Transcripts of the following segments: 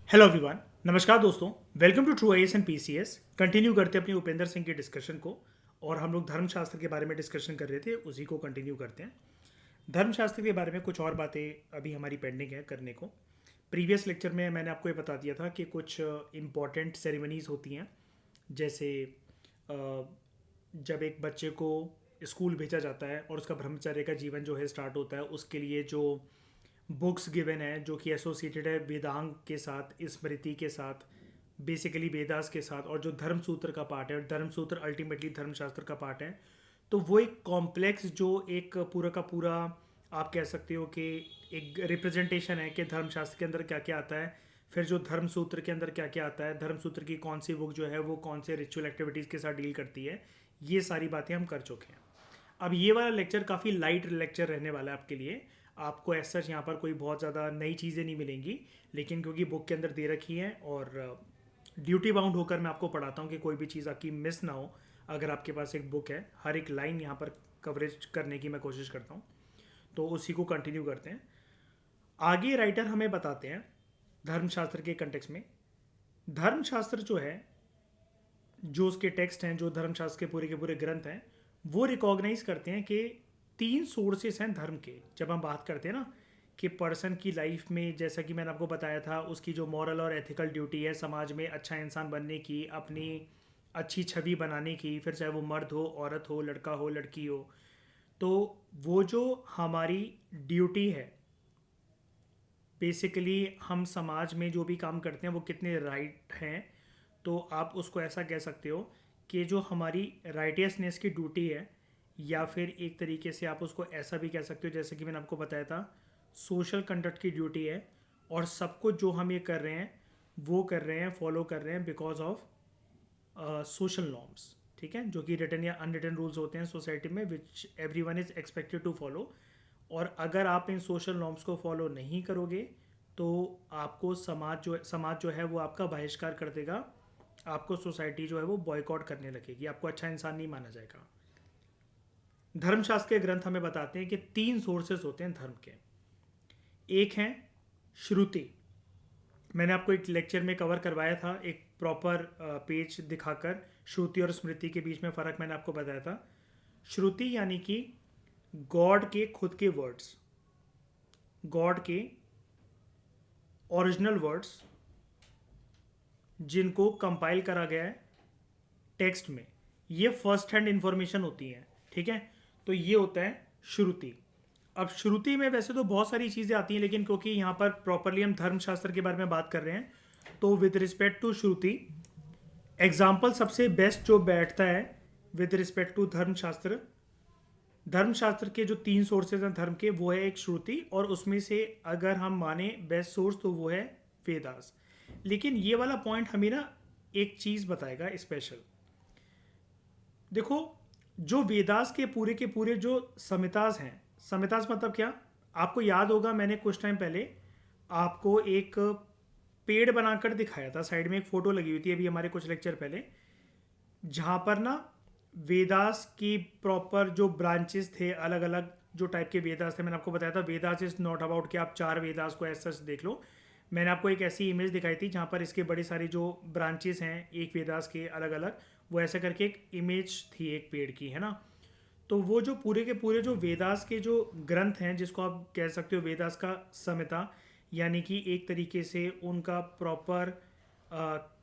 Hello everyone. नमस्कार दोस्तों। Welcome to true IAS and PCS. Continue करते हैं अपनी उपेंद्र सिंह के डिस्कशन को। और हम लोग धर्मशास्त्र के बारे में डिस्कशन कर रहे थे, उसी को कंटिन्यू करते हैं। धर्मशास्त्र के बारे में कुछ और बातें अभी हमारी पेंडिंग है करने को। प्रीवियस लेक्चर में मैंने आपको ये बता दिया था कि कुछ इम्पॉर्टेंट सेरेमनीज होती हैं। जैसे जब एक बच्चे को स्कूल भेजा जाता है और उसका ब्रह्मचर्य का जीवन जो है स्टार्ट होता है, उसके लिए जो बुक्स गिवन है जो कि एसोसिएटेड है वेदांग के साथ, स्मृति के साथ, बेसिकली वेदास के साथ, और जो धर्म सूत्र का पार्ट है, और धर्म सूत्र अल्टीमेटली धर्मशास्त्र का पार्ट है। तो वो एक कॉम्प्लेक्स जो एक पूरा का पूरा आप कह सकते हो कि एक रिप्रेजेंटेशन है कि धर्मशास्त्र के अंदर क्या क्या आता है। फिर जो धर्म सूत्र के अंदर क्या क्या आता है, धर्म सूत्र की कौन सी बुक जो है वो कौन से रिचुअल एक्टिविटीज़ के साथ डील करती है, ये सारी बातें हम कर चुके हैं। अब ये वाला लेक्चर काफ़ी लाइट लेक्चर रहने वाला है आपके लिए। आपको ऐसा सच यहाँ पर कोई बहुत ज़्यादा नई चीज़ें नहीं मिलेंगी, लेकिन क्योंकि बुक के अंदर दे रखी है और ड्यूटी बाउंड होकर मैं आपको पढ़ाता हूँ कि कोई भी चीज़ आपकी मिस ना हो। अगर आपके पास एक बुक है, हर एक लाइन यहाँ पर कवरेज करने की मैं कोशिश करता हूँ। तो उसी को कंटिन्यू करते हैं। आगे राइटर हमें बताते हैं धर्मशास्त्र के कंटेक्स्ट में। धर्मशास्त्र जो है, जो उसके टेक्स्ट हैं, जो धर्मशास्त्र के पूरे ग्रंथ हैं, वो रिकॉग्नाइज करते हैं कि तीन सोर्सेस हैं धर्म के। जब हम बात करते हैं ना कि पर्सन की लाइफ में, जैसा कि मैंने आपको बताया था, उसकी जो मॉरल और एथिकल ड्यूटी है समाज में अच्छा इंसान बनने की, अपनी अच्छी छवि बनाने की, फिर चाहे वो मर्द हो, औरत हो, लड़का हो, लड़की हो, तो वो जो हमारी ड्यूटी है, बेसिकली हम समाज में जो भी काम करते हैं वो कितने राइट हैं। तो आप उसको ऐसा कह सकते हो कि जो हमारी राइटियसनेस की ड्यूटी है, या फिर एक तरीके से आप उसको ऐसा भी कह सकते हो जैसे कि मैंने आपको बताया था, सोशल कंडक्ट की ड्यूटी है। और सब कुछ जो हम ये कर रहे हैं वो कर रहे हैं, फॉलो कर रहे हैं बिकॉज ऑफ सोशल नॉर्म्स। ठीक है, जो कि रिटन या अनरिटन रूल्स होते हैं सोसाइटी में, which every one is expected to follow. और अगर आप इन सोशल नॉर्म्स को फॉलो नहीं करोगे तो आपको समाज जो है वो आपका बहिष्कार कर देगा। आपको सोसाइटी जो है वो बॉयकॉट करने लगेगी, आपको अच्छा इंसान नहीं माना जाएगा। धर्मशास्त्र के ग्रंथ हमें बताते हैं कि तीन सोर्सेस होते हैं धर्म के। एक है श्रुति। मैंने आपको एक लेक्चर में कवर करवाया था, एक प्रॉपर पेज दिखाकर श्रुति और स्मृति के बीच में फ़र्क मैंने आपको बताया था। श्रुति यानी कि गॉड के खुद के वर्ड्स, गॉड के ओरिजिनल वर्ड्स, जिनको कंपाइल करा गया है टेक्स्ट में। ये फर्स्ट हैंड इंफॉर्मेशन होती है। ठीक है, तो ये होता है श्रुति। अब श्रुति में वैसे तो बहुत सारी चीज़ें आती हैं, लेकिन क्योंकि यहाँ पर प्रॉपरली हम धर्मशास्त्र के बारे में बात कर रहे हैं, तो with respect to Shruti, example सबसे बेस्ट जो बैठता है विद रिस्पेक्ट टू धर्मशास्त्र, धर्मशास्त्र के जो तीन सोर्सेज हैं धर्म के, वो है एक श्रुति, और उसमें से अगर हम माने बेस्ट सोर्स तो वो है वेदास। लेकिन ये वाला पॉइंट हमें ना एक चीज़ बताएगा स्पेशल। देखो, जो वेदास के पूरे जो संहितास हैं, संहितास मतलब क्या, आपको याद होगा मैंने कुछ टाइम पहले आपको एक पेड़ बनाकर दिखाया था, साइड में एक फोटो लगी हुई थी अभी हमारे कुछ लेक्चर पहले, जहाँ पर ना वेदास की प्रॉपर जो ब्रांचेस थे, अलग अलग जो टाइप के वेदास थे। मैंने आपको बताया था वेदास इज नॉट अबाउट कि आप चार वेदास को ऐसा देख लो। मैंने आपको एक ऐसी इमेज दिखाई थी जहाँ पर इसके बड़ी सारी जो ब्रांचेस हैं एक वेदास के अलग अलग, वो ऐसा करके एक इमेज थी एक पेड़ की, है ना। तो वो जो पूरे के पूरे जो वेदास के जो ग्रंथ हैं, जिसको आप कह सकते हो वेदास का संहिता, यानी कि एक तरीके से उनका प्रॉपर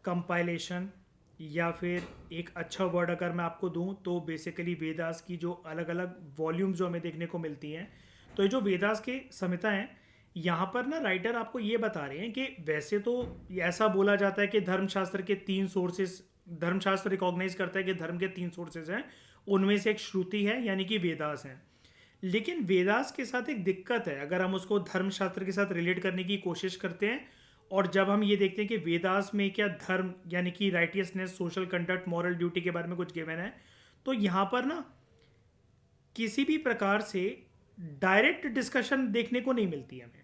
कंपाइलेशन, या फिर एक अच्छा वर्ड अगर मैं आपको दूं तो बेसिकली वेदास की जो अलग अलग वॉल्यूम्स जो हमें देखने को मिलती हैं। तो ये जो वेदास के संहिता हैं, यहाँ पर ना राइटर आपको ये बता रहे हैं कि वैसे तो ऐसा बोला जाता है कि धर्मशास्त्र के तीन सोर्सेस, धर्मशास्त्र रिकॉग्नाइज करता है कि धर्म के तीन सोर्सेज हैं, उनमें से एक श्रुति है यानी कि वेदास है। लेकिन वेदास के साथ एक दिक्कत है, अगर हम उसको धर्मशास्त्र के साथ रिलेट करने की कोशिश करते हैं, और जब हम ये देखते हैं कि वेदास में क्या धर्म यानी कि righteousness, social conduct, moral duty के बारे में कुछ गिवन है, तो यहाँ पर ना किसी भी प्रकार से डायरेक्ट डिस्कशन देखने को नहीं मिलती हमें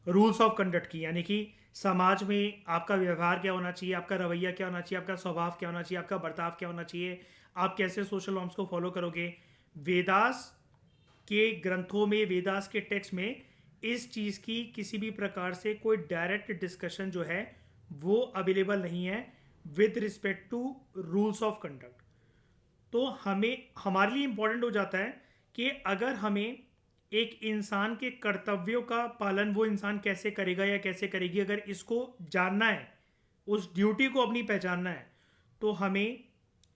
रूल्स ऑफ कंडक्ट की। यानी कि समाज में आपका व्यवहार क्या होना चाहिए, आपका रवैया क्या होना चाहिए, आपका स्वभाव क्या होना चाहिए, आपका बर्ताव क्या होना चाहिए, आप कैसे सोशल नॉर्म्स को फॉलो करोगे। वेदास के ग्रंथों में, वेदास के टेक्स्ट में इस चीज़ की किसी भी प्रकार से कोई डायरेक्ट डिस्कशन जो है वो अवेलेबल नहीं है with respect to rules of conduct. तो हमें हमारे लिए इम्पोर्टेंट हो जाता है कि अगर हमें एक इंसान के कर्तव्यों का पालन वो इंसान कैसे करेगा या कैसे करेगी, अगर इसको जानना है, उस ड्यूटी को अपनी पहचानना है, तो हमें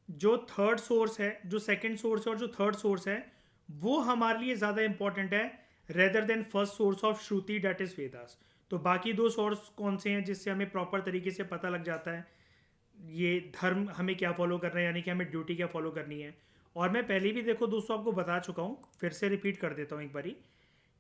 जो थर्ड सोर्स है, जो सेकंड सोर्स है और जो थर्ड सोर्स है, वो हमारे लिए ज़्यादा इंपॉर्टेंट है rather than first source of Shruti that is Vedas. तो बाकी दो सोर्स कौन से हैं जिससे हमें प्रॉपर तरीके से पता लग जाता है ये धर्म हमें क्या फॉलो करना है, यानी कि हमें ड्यूटी क्या फॉलो करनी है। और मैं पहले भी देखो दोस्तों आपको बता चुका हूँ, फिर से रिपीट कर देता हूँ एक बारी।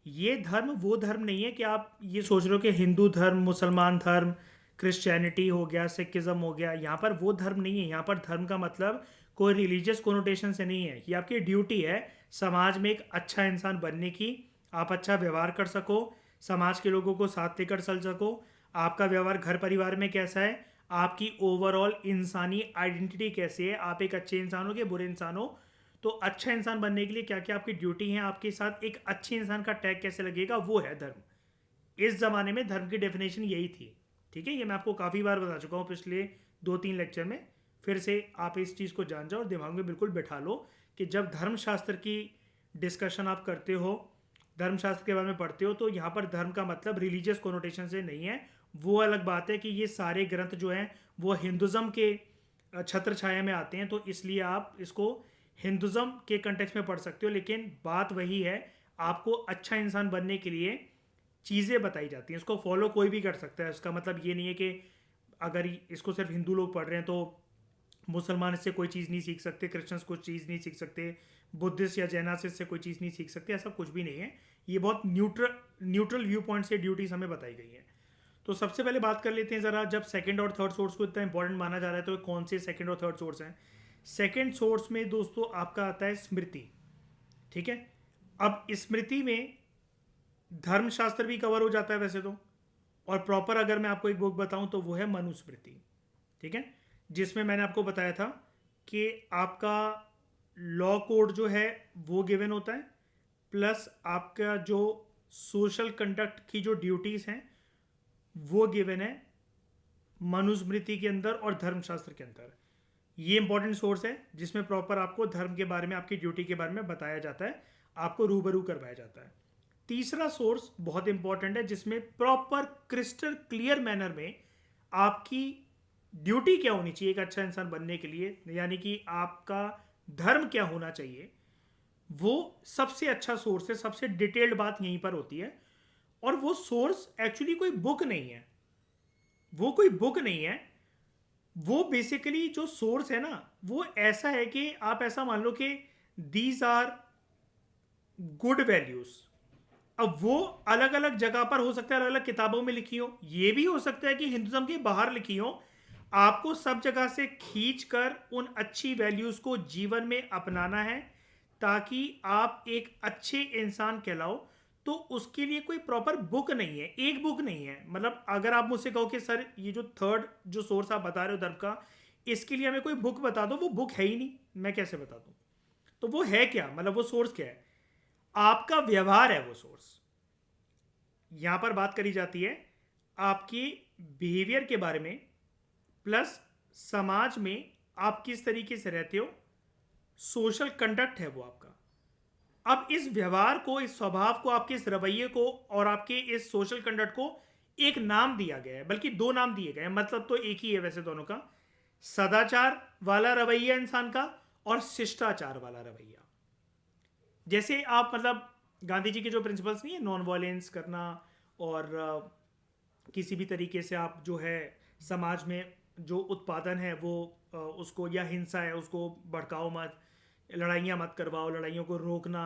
ये धर्म वो धर्म नहीं है कि आप ये सोच रहे हो कि हिंदू धर्म, मुसलमान धर्म, क्रिश्चियनिटी हो गया, सिखिज्म हो गया, यहाँ पर वो धर्म नहीं है। यहाँ पर धर्म का मतलब कोई रिलीजियस कोनोटेशन से नहीं है। ये आपकी ड्यूटी है समाज में एक अच्छा इंसान बनने की, आप अच्छा व्यवहार कर सको, समाज के लोगों को साथ लेकर चल सको, आपका व्यवहार घर परिवार में कैसा है, आपकी ओवरऑल इंसानी आइडेंटिटी कैसी है, आप एक अच्छे इंसान हो कि बुरे इंसान हो। तो अच्छा इंसान बनने के लिए क्या क्या आपकी ड्यूटी है, आपके साथ एक अच्छे इंसान का टैग कैसे लगेगा, वो है धर्म। इस ज़माने में धर्म की डेफिनेशन यही थी। ठीक है, ये मैं आपको काफ़ी बार बता चुका हूँ पिछले 2-3 लेक्चर में। फिर से आप इस चीज़ को जान जाओ और दिमाग में बिल्कुल बैठा लो कि जब धर्मशास्त्र की डिस्कशन आप करते हो, धर्मशास्त्र के बारे में पढ़ते हो, तो यहाँ पर धर्म का मतलब रिलीजियस कोनोटेशन से नहीं है। वो अलग बात है कि ये सारे ग्रंथ जो हैं वो हिंदुज़म के छत्र छाया में आते हैं, तो इसलिए आप इसको हिंदुज़म के कंटेक्स्ट में पढ़ सकते हो। लेकिन बात वही है, आपको अच्छा इंसान बनने के लिए चीज़ें बताई जाती हैं, उसको फॉलो कोई भी कर सकता है। उसका मतलब ये नहीं है कि अगर इसको सिर्फ हिंदू लोग पढ़ रहे हैं तो मुसलमान इससे कोई चीज़ नहीं सीख सकते, क्रिश्चियंस कोई चीज़ नहीं सीख सकते, बुद्धिस्ट या जैनास इससे कोई चीज़ नहीं सीख सकते, ऐसा कुछ भी नहीं है। ये बहुत न्यूट्रल व्यू पॉइंट से ड्यूटीज हमें बताई गई हैं। तो सबसे पहले बात कर लेते हैं ज़रा, जब सेकंड और थर्ड सोर्स को इतना इंपॉर्टेंट माना जा रहा है तो कौन से सेकंड और थर्ड सोर्स हैं। सेकंड सोर्स में दोस्तों आपका आता है स्मृति। ठीक है, अब स्मृति में धर्मशास्त्र भी कवर हो जाता है वैसे तो, और प्रॉपर अगर मैं आपको एक बुक बताऊं तो वो है मनुस्मृति। ठीक है, जिसमें मैंने आपको बताया था कि आपका लॉ कोड जो है वो गिवन होता है, प्लस आपका जो सोशल कंडक्ट की जो ड्यूटीज़ हैं वो गिवन है मनुस्मृति के अंदर और धर्मशास्त्र के अंदर। ये इंपॉर्टेंट सोर्स है जिसमें प्रॉपर आपको धर्म के बारे में, आपकी ड्यूटी के बारे में बताया जाता है, आपको रूबरू करवाया जाता है। तीसरा सोर्स बहुत इंपॉर्टेंट है जिसमें प्रॉपर क्रिस्टल क्लियर मैनर में आपकी ड्यूटी क्या होनी चाहिए एक अच्छा इंसान बनने के लिए, यानी कि आपका धर्म क्या होना चाहिए, वो सबसे अच्छा सोर्स है। सबसे डिटेल्ड बात यहीं पर होती है। और वो सोर्स एक्चुअली कोई बुक नहीं है, वो कोई बुक नहीं है, वो बेसिकली जो सोर्स है ना वो ऐसा है कि आप ऐसा मान लो कि दीज आर गुड वैल्यूज। अब वो अलग अलग जगह पर हो सकता है, अलग अलग किताबों में लिखी हो, ये भी हो सकता है कि हिंदुज्म के बाहर लिखी हो। आपको सब जगह से खींच कर उन अच्छी वैल्यूज को जीवन में अपनाना है ताकि आप एक अच्छे इंसान कहलाओ। तो उसके लिए कोई प्रॉपर बुक नहीं है, एक बुक नहीं है। मतलब अगर आप मुझसे कहो कि सर ये जो थर्ड जो सोर्स आप बता रहे हो धर्म का, इसके लिए हमें कोई बुक बता दो, वो बुक है ही नहीं, मैं कैसे बता दूं। तो वो है क्या, मतलब वो सोर्स क्या है, आपका व्यवहार है वो सोर्स। यहां पर बात करी जाती है आपकी बिहेवियर के बारे में, प्लस समाज में आप किस तरीके से रहते हो, सोशल कंडक्ट है वो आपका। अब इस व्यवहार को, इस स्वभाव को, आपके इस रवैये को और आपके इस सोशल कंडक्ट को एक नाम दिया गया है, बल्कि दो नाम दिए गए हैं, मतलब तो एक ही है वैसे दोनों का। सदाचार वाला रवैया इंसान का और शिष्टाचार वाला रवैया। जैसे आप मतलब गांधी जी के जो प्रिंसिपल्स नहीं है, नॉन वायलेंस करना, और किसी भी तरीके से आप जो है समाज में जो उत्पादन है वो उसको, या हिंसा है उसको भड़काओ मत, लड़ाइयाँ मत करवाओ, लड़ाइयों को रोकना,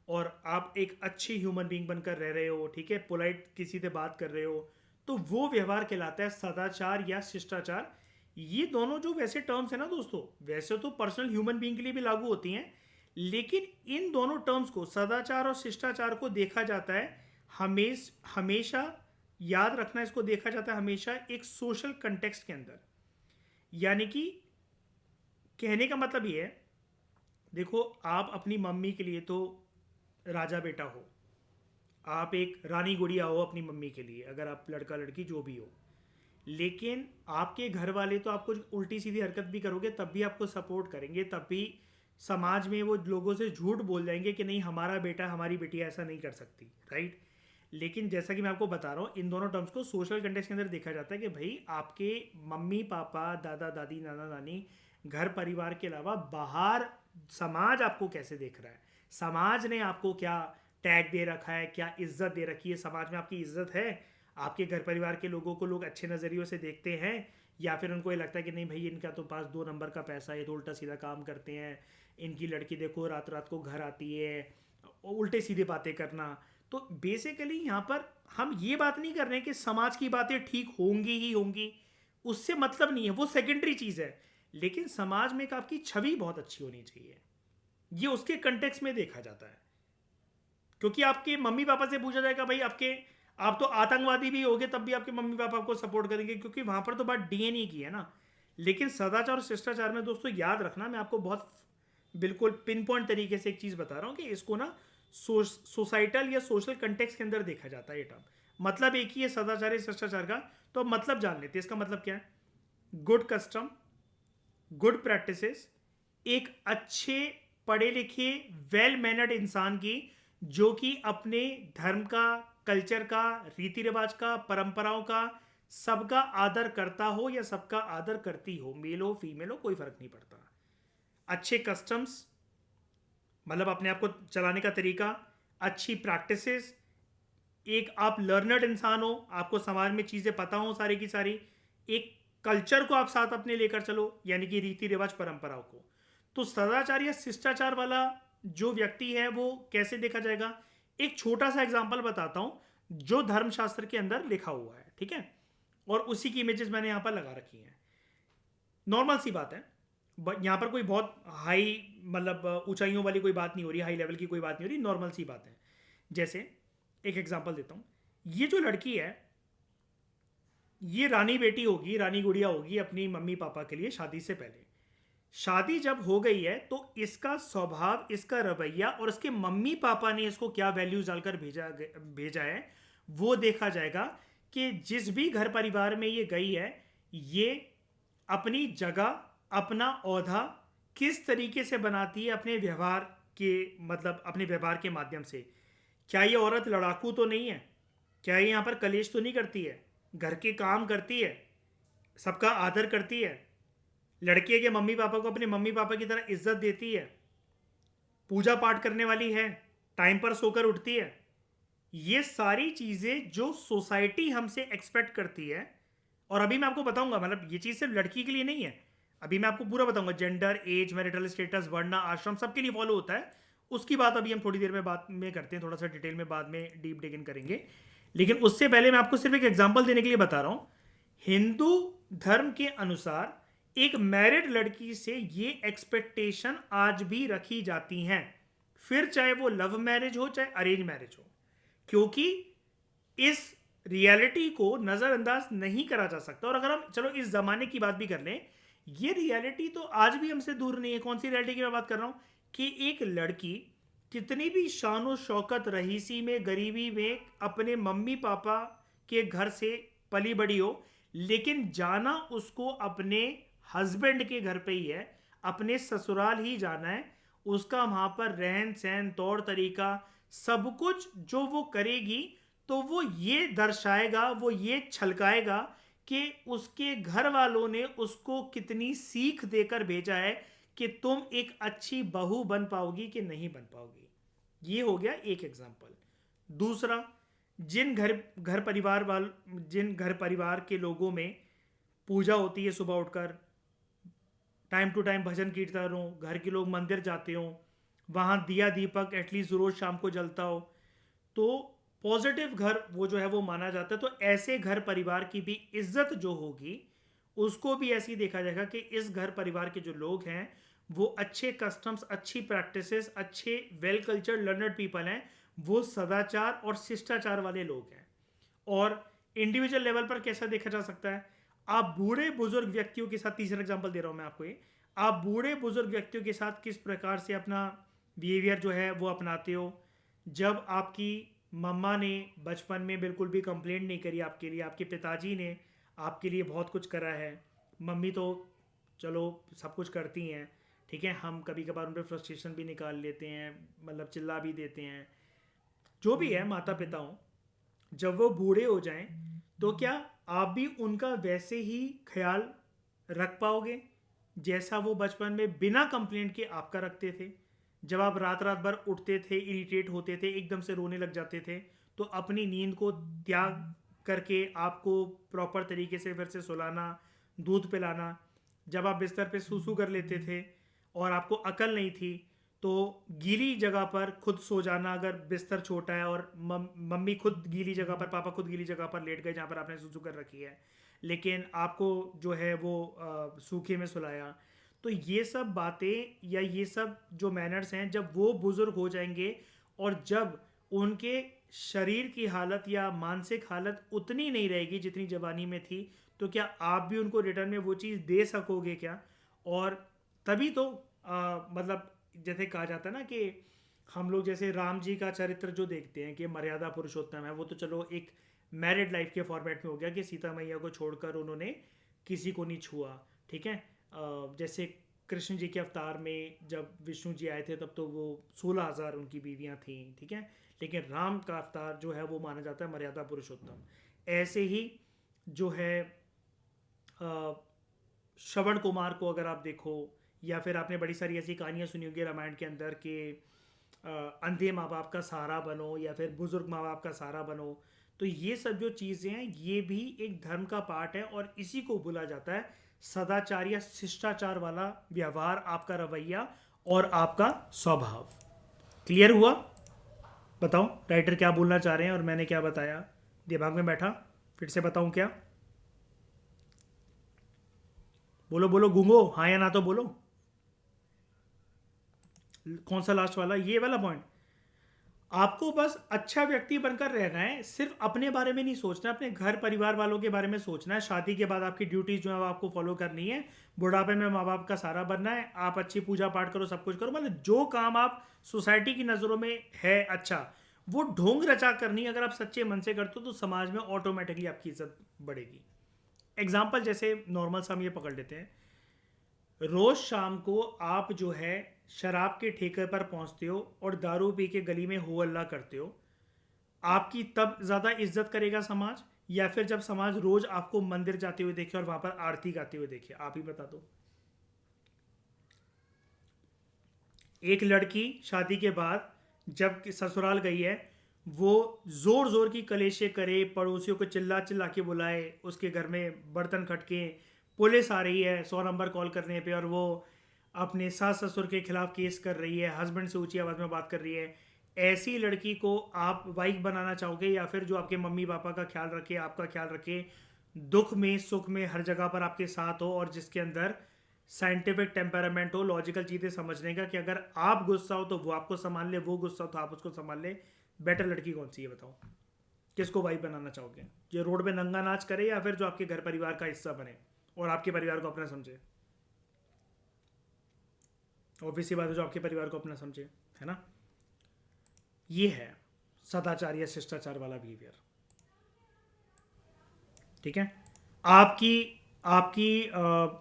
और आप एक अच्छी ह्यूमन बीइंग बनकर रह रहे हो, ठीक है, पोलाइट किसी से बात कर रहे हो, तो वो व्यवहार कहलाता है सदाचार या शिष्टाचार। ये दोनों जो वैसे टर्म्स है ना दोस्तों, वैसे तो पर्सनल ह्यूमन बीइंग के लिए भी लागू होती हैं, लेकिन इन दोनों टर्म्स को, सदाचार और शिष्टाचार को देखा जाता है हमेशा याद रखना, इसको देखा जाता है हमेशा एक सोशल कंटेक्स्ट के अंदर। यानी कि कहने का मतलब ये है, देखो आप अपनी मम्मी के लिए तो राजा बेटा हो, आप एक रानी गुड़िया हो अपनी मम्मी के लिए, अगर आप लड़का लड़की जो भी हो, लेकिन आपके घर वाले तो आपको उल्टी सीधी हरकत भी करोगे तब भी आपको सपोर्ट करेंगे, तब भी समाज में वो लोगों से झूठ बोल जाएंगे कि नहीं हमारा बेटा हमारी बेटियां ऐसा नहीं कर सकती, राइट। लेकिन जैसा कि मैं आपको बता रहा हूँ, इन दोनों टर्म्स को सोशल कंटेक्स्ट के अंदर देखा जाता है कि भाई आपके मम्मी पापा, दादा दादी, नाना नानी, घर परिवार के अलावा बाहर समाज आपको कैसे देख रहा है, समाज ने आपको क्या टैग दे रखा है, क्या इज्जत दे रखी है, समाज में आपकी इज्जत है, आपके घर परिवार के लोगों को लोग अच्छे नज़रियों से देखते हैं, या फिर उनको ये लगता है कि नहीं भाई इनका तो पास 2 नंबर का पैसा है, ये तो उल्टा सीधा काम करते हैं, इनकी लड़की देखो रात रात को घर आती है, उल्टे सीधे बातें करना। तो बेसिकली यहाँ पर हम ये बात नहीं कर रहे हैं कि समाज की बातें ठीक होंगी ही होंगी, उससे मतलब नहीं है, वो सेकेंडरी चीज़ है, लेकिन समाज में एक आपकी छवि बहुत अच्छी होनी चाहिए, ये उसके कंटेक्स्ट में देखा जाता है। क्योंकि आपके मम्मी पापा से पूछा जाएगा भाई आप तो आतंकवादी भी होगे तब भी आपके मम्मी पापा आपको सपोर्ट करेंगे, क्योंकि वहां पर तो बात डीएनए की है ना। लेकिन सदाचार और शिष्टाचार में दोस्तों याद रखना, मैं आपको बहुत बिल्कुल पिन पॉइंट तरीके से एक चीज़ बता रहा हूँ कि इसको ना सोसाइटल या सोशल कंटेक्स्ट के अंदर देखा जाता है ये टर्म। मतलब एक ही है सदाचार या शिष्टाचार का, तो अब मतलब जान लेते हैं इसका मतलब क्या है। गुड कस्टम, गुड प्रैक्टिसेस, एक अच्छे पढ़े लिखे वेल मैनर्ड इंसान की, जो कि अपने धर्म का, कल्चर का, रीति रिवाज का, परंपराओं का सबका आदर करता हो या सबका आदर करती हो, मेल हो फीमेल हो कोई फर्क नहीं पड़ता। अच्छे कस्टम्स मतलब अपने आप को चलाने का तरीका, अच्छी प्रैक्टिसेस, एक आप लर्नर्ड इंसान हो, आपको समाज में चीज़ें पता हो सारी की सारी, एक कल्चर को आप साथ अपने लेकर चलो, यानी कि रीति रिवाज परंपराओं को। तो सदाचार या शिष्टाचार वाला जो व्यक्ति है वो कैसे देखा जाएगा, एक छोटा सा एग्जांपल बताता हूं जो धर्मशास्त्र के अंदर लिखा हुआ है, ठीक है, और उसी की इमेजेस मैंने यहां पर लगा रखी हैं। नॉर्मल सी बात है, यहाँ पर कोई बहुत हाई मतलब ऊंचाइयों वाली कोई बात नहीं हो रही, हाई लेवल की कोई बात नहीं हो रही, नॉर्मल सी बात है। जैसे एक एग्जांपल देता हूँ, ये जो लड़की है ये रानी बेटी होगी, रानी गुड़िया होगी अपनी मम्मी पापा के लिए शादी से पहले। शादी जब हो गई है तो इसका स्वभाव, इसका रवैया और इसके मम्मी पापा ने इसको क्या वैल्यूज डालकर भेजा है वो देखा जाएगा कि जिस भी घर परिवार में ये गई है ये अपनी जगह, अपना औहदा किस तरीके से बनाती है अपने व्यवहार के, मतलब अपने व्यवहार के माध्यम से। क्या ये औरत लड़ाकू तो नहीं है, क्या ये यहाँ पर कलेश तो नहीं करती है, घर के काम करती है, सबका आदर करती है, लड़के के मम्मी पापा को अपने मम्मी पापा की तरह इज्जत देती है, पूजा पाठ करने वाली है, टाइम पर सोकर उठती है। ये सारी चीज़ें जो सोसाइटी हमसे एक्सपेक्ट करती है, और अभी मैं आपको बताऊंगा, मतलब ये चीज़ सिर्फ लड़की के लिए नहीं है, अभी मैं आपको पूरा बताऊंगा, जेंडर, एज, मैरिटल स्टेटस, वर्ण, आश्रम सबके लिए फॉलो होता है। उसकी बात अभी हम थोड़ी देर में बात में करते हैं, थोड़ा सा डिटेल में बाद में डीप डिग इन करेंगे। लेकिन उससे पहले मैं आपको सिर्फ एक एग्जाम्पल देने के लिए बता रहा हूं। हिंदू धर्म के अनुसार एक मैरिड लड़की से ये एक्सपेक्टेशन आज भी रखी जाती हैं, फिर चाहे वो लव मैरिज हो चाहे अरेंज मैरिज हो, क्योंकि इस रियलिटी को नज़रअंदाज नहीं करा जा सकता। और अगर हम चलो इस जमाने की बात भी कर लें, ये रियलिटी तो आज भी हमसे दूर नहीं है। कौन सी रियलिटी की मैं बात कर रहा हूं कि एक लड़की कितनी भी शानो शौकत रहीसी में, गरीबी में अपने मम्मी पापा के घर से पली बड़ी हो, लेकिन जाना उसको अपने हस्बैंड के घर पे ही है, अपने ससुराल ही जाना है। उसका वहां पर रहन सहन, तौर तरीका, सब कुछ जो वो करेगी तो वो ये दर्शाएगा, वो ये छलकाएगा कि उसके घर वालों ने उसको कितनी सीख देकर भेजा है कि तुम एक अच्छी बहू बन पाओगी कि नहीं बन पाओगी। ये हो गया एक एग्जाम्पल। दूसरा, जिन घर परिवार के लोगों में पूजा होती है, सुबह उठकर टाइम टू टाइम भजन कीर्तन हो, घर के लोग मंदिर जाते हो, वहाँ दिया दीपक एटलीस्ट रोज शाम को जलता हो, तो पॉजिटिव घर वो जो है वो माना जाता है। तो ऐसे घर परिवार की भी इज्जत जो होगी उसको भी ऐसे ही देखा जाएगा कि इस घर परिवार के जो लोग हैं वो अच्छे कस्टम्स, अच्छी प्रैक्टिसेस, अच्छे वेल कल्चर्ड लर्नर्ड पीपल हैं, वो सदाचार और शिष्टाचार वाले लोग हैं। और इंडिविजुअल लेवल पर कैसा देखा जा सकता है, आप बूढ़े बुजुर्ग व्यक्तियों के साथ, तीसरा एग्जांपल दे रहा हूं मैं आपको ये, आप बूढ़े बुजुर्ग व्यक्तियों के साथ किस प्रकार से अपना बिहेवियर जो है वो अपनाते हो। जब आपकी मम्मा ने बचपन में बिल्कुल भी कंप्लेंट नहीं करी आपके लिए, आपके पिताजी ने आपके लिए बहुत कुछ करा है। मम्मी तो चलो सब कुछ करती हैं, ठीक है, हम कभी कभार उन पर फ्रस्ट्रेशन भी निकाल लेते हैं, मतलब चिल्ला भी देते हैं, जो भी है माता पिता हों, जब वो बूढ़े हो जाएं तो क्या आप भी उनका वैसे ही ख्याल रख पाओगे जैसा वो बचपन में बिना कंप्लेंट के आपका रखते थे? जब आप रात रात भर उठते थे, इरिटेट होते थे, एकदम से रोने लग जाते थे, तो अपनी नींद को त्याग करके आपको प्रॉपर तरीके से फिर से सुलाना, दूध पिलाना, जब आप बिस्तर पे सूसू कर लेते थे और आपको अकल नहीं थी तो गीली जगह पर खुद सो जाना, अगर बिस्तर छोटा है और मम्मी खुद गीली जगह पर, पापा खुद गीली जगह पर लेट गए जहाँ पर आपने सूसू कर रखी है, लेकिन आपको जो है वो सूखे में सुलाया। तो ये सब बातें या ये सब जो मैनर्स हैं, जब वो बुज़ुर्ग हो जाएंगे और जब उनके शरीर की हालत या मानसिक हालत उतनी नहीं रहेगी जितनी जवानी में थी, तो क्या आप भी उनको रिटर्न में वो चीज़ दे सकोगे क्या? और तभी तो मतलब जैसे कहा जाता है ना कि हम लोग जैसे राम जी का चरित्र जो देखते हैं कि मर्यादा पुरुषोत्तम है, वो तो चलो एक मैरिड लाइफ के फॉर्मेट में हो गया कि सीता मैया को छोड़कर उन्होंने किसी को नहीं छुआ, ठीक है। जैसे कृष्ण जी के अवतार में जब विष्णु जी आए थे तब तो वो 16,000 उनकी बीवियां थीं, ठीक है, लेकिन राम का अवतार जो है वो माना जाता है मर्यादा पुरुषोत्तम। ऐसे ही जो है श्रवण कुमार को अगर आप देखो, या फिर आपने बड़ी सारी ऐसी कहानियाँ सुनी होंगी रामायण के अंदर कि अंधे माँ बाप का सहारा बनो या फिर बुजुर्ग माँ बाप का सहारा बनो। तो ये सब जो चीज़ें हैं ये भी एक धर्म का पार्ट है और इसी को बोला जाता है सदाचार या शिष्टाचार वाला व्यवहार, आपका रवैया और आपका स्वभाव। क्लियर हुआ? बताओ राइटर क्या बोलना चाह रहे हैं और मैंने क्या बताया, दिमाग में बैठा? फिर से बताऊं क्या? बोलो बोलो गूंगो, हाँ या ना तो बोलो। कौन सा लास्ट वाला? ये वाला पॉइंट। आपको बस अच्छा व्यक्ति बनकर रहना है, सिर्फ अपने बारे में नहीं सोचना, अपने घर परिवार वालों के बारे में सोचना है। शादी के बाद आपकी ड्यूटीज जो है वो आपको फॉलो करनी है। बुढ़ापे में माँ बाप का सहारा बनना है। आप अच्छी पूजा पाठ करो, सब कुछ करो, मतलब जो काम आप सोसाइटी की नज़रों में है अच्छा, वो ढोंग रचा करनी है। अगर आप सच्चे मन से करते हो तो समाज में ऑटोमेटिकली आपकी इज्जत बढ़ेगी। एग्जाम्पल जैसे नॉर्मल सा हम ये पकड़ लेते हैं, रोज शाम को आप जो है शराब के ठेके पर पहुंचते हो और दारू पी के गली में हो अल्लाह करते हो, आपकी तब ज्यादा इज्जत करेगा समाज, या फिर जब समाज रोज आपको मंदिर जाते हुए देखे और वहां पर आरती गाते हुए देखे? आप ही बता दो। एक लड़की शादी के बाद जब ससुराल गई है, वो जोर जोर की कलेशे करे, पड़ोसियों को चिल्ला चिल्ला के बुलाए, उसके घर में बर्तन खटके, पुलिस आ रही है 100 नंबर कॉल करने पे और वो अपने सास ससुर के खिलाफ केस कर रही है, हस्बैंड से ऊंची आवाज़ में बात कर रही है, ऐसी लड़की को आप वाइफ बनाना चाहोगे या फिर जो आपके मम्मी पापा का ख्याल रखे, आपका ख्याल रखे, दुख में सुख में हर जगह पर आपके साथ हो और जिसके अंदर साइंटिफिक टेम्परामेंट हो, लॉजिकल चीज़ें समझने का कि अगर आप गुस्सा हो तो वो आपको संभाल ले, वो गुस्सा हो तो आप उसको संभाल ले? बेटर लड़की कौन सी है बताओ? किसको वाइफ बनाना चाहोगे? जो रोड पे नंगा नाच करे या फिर जो आपके घर परिवार का हिस्सा बने और आपके परिवार को अपना समझे? ऑब्वियस सी बात है, जो आपके परिवार को अपना समझे, है ना? ये है सदाचार या शिष्टाचार वाला बिहेवियर, ठीक है। आपकी आपकी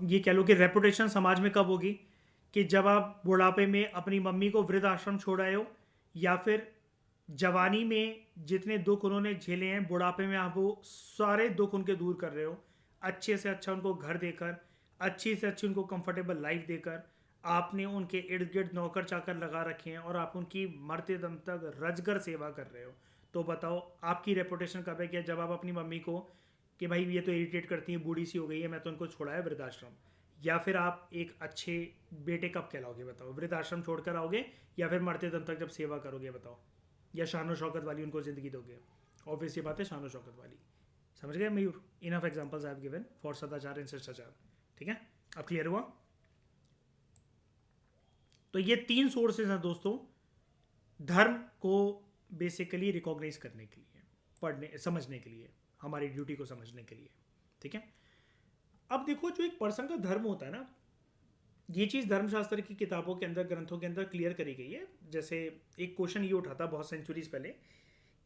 ये कह लो कि रेपुटेशन समाज में कब होगी? कि जब आप बुढ़ापे में अपनी मम्मी को वृद्ध आश्रम छोड़ आए हो, या फिर जवानी में जितने दुख उन्होंने झेले हैं बुढ़ापे में आप वो सारे दुख उनके दूर कर रहे हो, अच्छे से अच्छा उनको घर देकर, अच्छी से अच्छी उनको कंफर्टेबल लाइफ देकर, आपने उनके इर्द गिर्द नौकर चाकर लगा रखे हैं और आप उनकी मरते दम तक रजगर सेवा कर रहे हो। तो बताओ आपकी रेपुटेशन कब है? क्या जब आप अपनी मम्मी को कि भाई ये तो इरिटेट करती है, बूढ़ी सी हो गई है, मैं तो उनको छोड़ा है वृद्धाश्रम, या फिर आप एक अच्छे बेटे कब कहलाओगे बताओ? वृद्धाश्रम छोड़कर आओगे या फिर मरते दम तक जब सेवा करोगे बताओ? या शान शौकत वाली उनको ज़िंदगी दोगे? ऑब्वियस ये बात है, शान शौकत वाली। समझ गए Mayur? Enough examples I have given for sadachar and shishtachar, ठीक है। अब क्लियर हुआ? तो ये 3 सोर्सेज हैं दोस्तों धर्म को बेसिकली रिकॉग्नाइज करने के लिए, पढ़ने समझने के लिए, हमारी ड्यूटी को समझने के लिए, ठीक है। अब देखो जो एक पर्सन का धर्म होता है ना, ये चीज़ धर्मशास्त्र की किताबों के अंदर, ग्रंथों के अंदर क्लियर करी गई है। जैसे एक क्वेश्चन ये उठा था बहुत सेंचुरीज पहले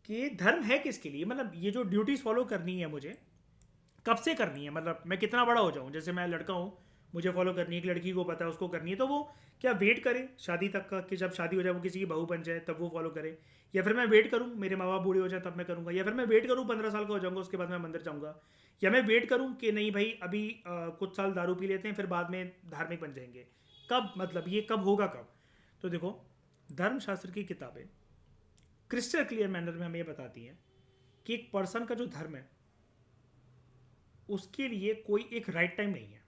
कि धर्म है किसके लिए, मतलब ये जो ड्यूटीज़ फॉलो करनी है मुझे कब से करनी है, मतलब मैं कितना बड़ा हो जाऊँ, जैसे मैं लड़का हूँ मुझे फॉलो करनी है, एक लड़की को पता है उसको करनी है, तो वो क्या वेट करे शादी तक का कि जब शादी हो जाए वो किसी की बहू बन जाए तब वो फॉलो करे, या फिर मैं वेट करूँ मेरे माँ बाप बूढ़े हो जाए तब मैं करूँगा, या फिर मैं वेट करूँ 15 साल का हो जाऊँगा उसके बाद मैं मंदिर जाऊँगा, या मैं वेट करूँ कि नहीं भाई अभी कुछ साल दारू पी लेते हैं फिर बाद में धार्मिक बन जाएंगे, कब, मतलब ये कब होगा कब। तो देखो धर्मशास्त्र की किताबें क्रिस्टल क्लियर मैनर में हमें ये बताती हैं कि एक पर्सन का जो धर्म है उसके लिए कोई एक राइट टाइम नहीं है,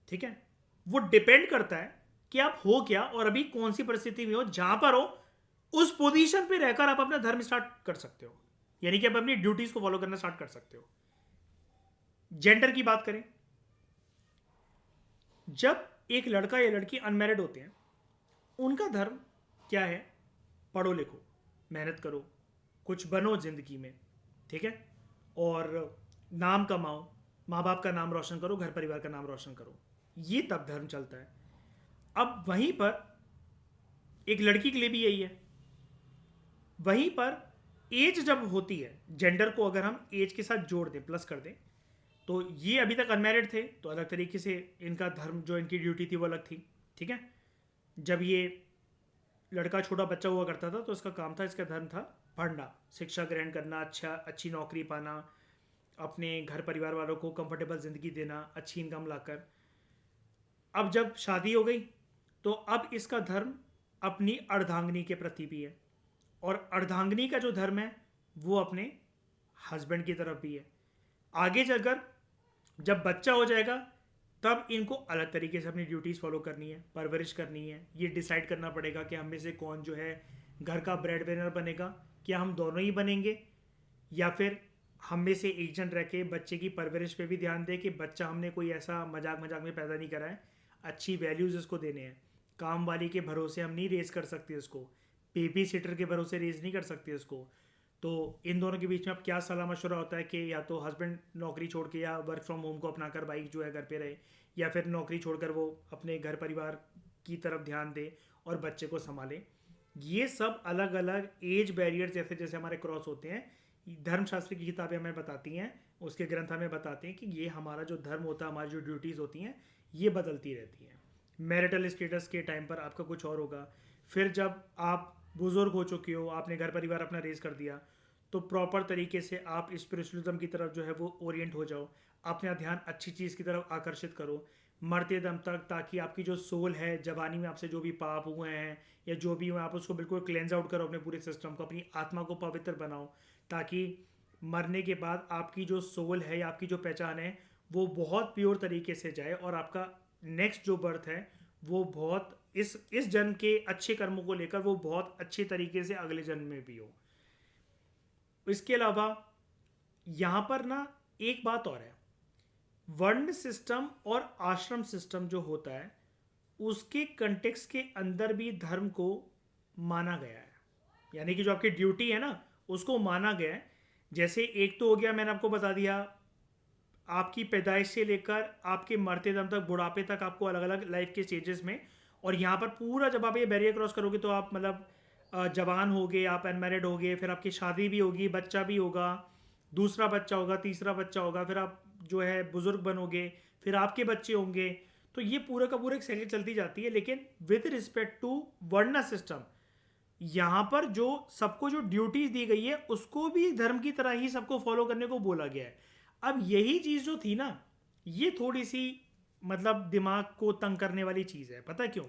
ठीक है। वो डिपेंड करता है कि आप हो क्या और अभी कौन सी परिस्थिति में हो, जहां पर हो उस पोजीशन पे रहकर आप अपना धर्म स्टार्ट कर सकते हो, यानी कि आप अपनी ड्यूटीज को फॉलो करना स्टार्ट कर सकते हो। जेंडर की बात करें, जब एक लड़का या लड़की अनमैरिड होते हैं उनका धर्म क्या है, पढ़ो लिखो मेहनत करो कुछ बनो जिंदगी में, ठीक है, और नाम कमाओ, माँ बाप का नाम रोशन करो, घर परिवार का नाम रोशन करो, ये तब धर्म चलता है। अब वहीं पर एक लड़की के लिए भी यही है, वहीं पर एज जब होती है, जेंडर को अगर हम एज के साथ जोड़ दें प्लस कर दें, तो ये अभी तक अनमैरिड थे तो अलग तरीके से इनका धर्म जो इनकी ड्यूटी थी वो अलग थी, ठीक है। जब ये लड़का छोटा बच्चा हुआ करता था तो इसका काम था, इसका धर्म था पढ़ना, शिक्षा ग्रहण करना, अच्छी नौकरी पाना, अपने घर परिवार वालों को कंफर्टेबल ज़िंदगी देना अच्छी इनकम लाकर। अब जब शादी हो गई तो अब इसका धर्म अपनी अर्धांगिनी के प्रति भी है, और अर्धांगिनी का जो धर्म है वो अपने हस्बैंड की तरफ भी है। आगे चलकर जब बच्चा हो जाएगा तब इनको अलग तरीके से अपनी ड्यूटीज़ फॉलो करनी है, परवरिश करनी है, ये डिसाइड करना पड़ेगा कि हम में से कौन जो है घर का ब्रेड विनर बनेगा, क्या हम दोनों ही बनेंगे, या फिर हम में से एक जन रह के बच्चे की परवरिश पे भी ध्यान दे कि बच्चा हमने कोई ऐसा मजाक मजाक में पैदा नहीं करा है, अच्छी वैल्यूज़ इसको देने हैं, काम वाली के भरोसे हम नहीं रेस कर सकते इसको, बेबी सिटर के भरोसे रेस नहीं कर सकते इसको। तो इन दोनों के बीच में अब क्या सलाह मशवरा होता है कि या तो हस्बैंड नौकरी छोड़ के या वर्क फ्रॉम होम को अपनाकर वाइफ जो है घर पे रहे, या फिर नौकरी छोड़कर वो अपने घर परिवार की तरफ ध्यान दे और बच्चे को संभाले। ये सब अलग अलग एज बैरियर जैसे जैसे हमारे क्रॉस होते हैं, धर्मशास्त्र की किताबें हमें बताती हैं, उसके ग्रंथ हमें बताते हैं कि ये हमारा जो धर्म होता है, हमारी जो ड्यूटीज़ होती हैं ये बदलती रहती हैं। मैरिटल स्टेटस के टाइम पर आपका कुछ और होगा, फिर जब आप बुजुर्ग हो चुके हो, आपने घर परिवार अपना रेज कर दिया, तो प्रॉपर तरीके से आप स्पिरिचुअलिज्म की तरफ जो है वो ओरिएंट हो जाओ, अपना ध्यान अच्छी चीज़ की तरफ आकर्षित करो मरते दम तक, ताकि आपकी जो सोल है, जवानी में आपसे जो भी पाप हुए हैं या जो भी हुए आप उसको बिल्कुल क्लेंज आउट करो, अपने पूरे सिस्टम को, अपनी आत्मा को पवित्र बनाओ, ताकि मरने के बाद आपकी जो सोल है या आपकी जो पहचान है वो बहुत प्योर तरीके से जाए, और आपका नेक्स्ट जो बर्थ है वो बहुत इस जन्म के अच्छे कर्मों को लेकर वो बहुत अच्छे तरीके से अगले जन्म में भी हो। इसके अलावा यहाँ पर ना एक बात और है, वर्ण सिस्टम और आश्रम सिस्टम जो होता है उसके कंटेक्स्ट के अंदर भी धर्म को माना गया है, यानी कि जो आपकी ड्यूटी है ना उसको माना गया है। जैसे एक तो हो गया, मैंने आपको बता दिया, आपकी पैदाइश से लेकर आपके मरते दम तक, बुढ़ापे तक आपको अलग अलग लाइफ के स्टेजेस में, और यहाँ पर पूरा जब आप ये बैरियर क्रॉस करोगे तो आप मतलब जवान होगे, आप अनमैरिड होगे, फिर आपकी शादी भी होगी, बच्चा भी होगा, दूसरा बच्चा होगा, तीसरा बच्चा होगा, फिर आप जो है बुजुर्ग बनोगे, फिर आपके बच्चे होंगे, तो ये पूरा का पूरा एक साइकिल चलती जाती है। लेकिन विद रिस्पेक्ट टू वर्ण सिस्टम, यहाँ पर जो सबको जो ड्यूटीज दी गई है उसको भी धर्म की तरह ही सबको फॉलो करने को बोला गया है। अब यही चीज़ जो थी ना, ये थोड़ी सी मतलब दिमाग को तंग करने वाली चीज़ है। पता है क्यों?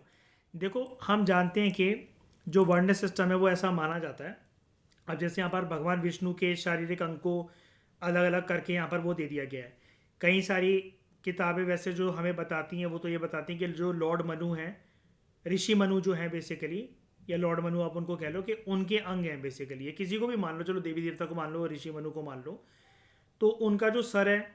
देखो हम जानते हैं कि जो वर्ण सिस्टम है वो ऐसा माना जाता है, अब जैसे यहाँ पर भगवान विष्णु के शारीरिक अंग को अलग अलग करके यहाँ पर वो दे दिया गया है। कई सारी किताबें वैसे जो हमें बताती हैं वो तो ये बताती हैं कि जो लॉर्ड मनु हैं, ऋषि मनु जो हैं बेसिकली, या लॉर्ड मनु आप उनको कह लो, कि उनके अंग हैं बेसिकली, ये किसी को भी मान लो, चलो देवी देवता को मान लो, ऋषि मनु को मान लो, तो उनका जो सर है